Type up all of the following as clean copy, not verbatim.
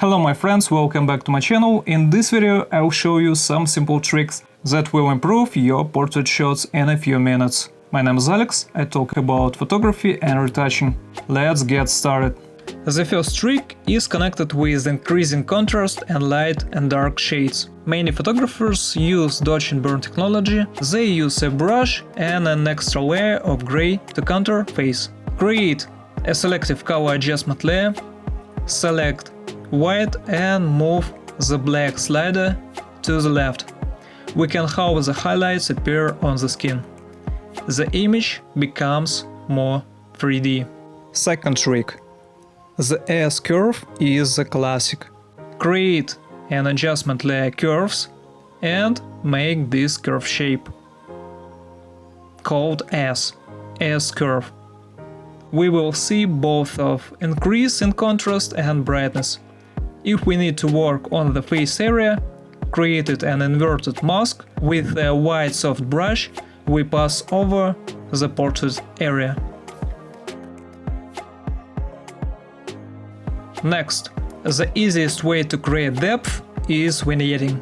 Hello my friends, welcome back to my channel. In this video I'll show you some simple tricks that will improve your portrait shots in a few minutes. My name is Alex, I talk about photography and retouching. Let's get started. The first trick is connected with increasing contrast and light and dark shades. Many photographers use dodge and burn technology. They use a brush and an extra layer of gray to counter face. Create a selective color adjustment layer. Select white and move the black slider to the left. We can have the highlights appear on the skin. The image becomes more 3D. Second trick. The S-curve is the classic. Create an adjustment layer curves and make this curve shape called S-curve. We will see both of increase in contrast and brightness. If we need to work on the face area, created an inverted mask with a white soft brush, we pass over the portrait area. Next, the easiest way to create depth is vignetting.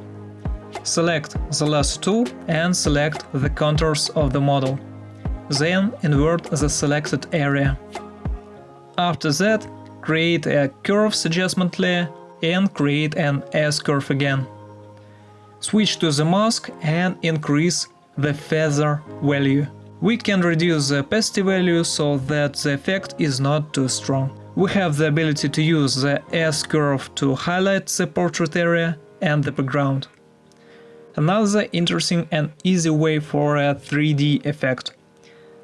Select the lasso tool and select the contours of the model. Then invert the selected area. After that, create a curves adjustment layer and create an S-curve again. Switch to the mask and increase the feather value. We can reduce the opacity value so that the effect is not too strong. We have the ability to use the S-curve to highlight the portrait area and the background. Another interesting and easy way for a 3D effect.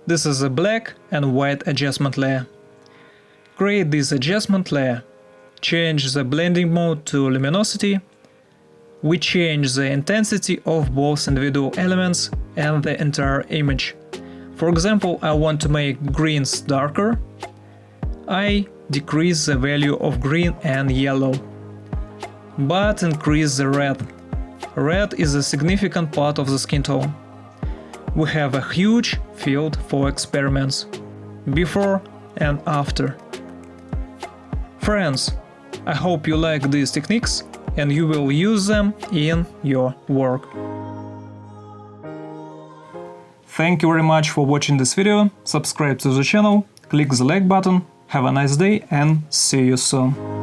This is a black and white adjustment layer. Create this adjustment layer. Change the blending mode to luminosity. We change the intensity of both individual elements and the entire image. For example, I want to make greens darker. I decrease the value of green and yellow, but increase the red. Red is a significant part of the skin tone. We have a huge field for experiments, before and after. Friends, I hope you like these techniques and you will use them in your work. Thank you very much for watching this video, subscribe to the channel, click the like button, have a nice day and see you soon.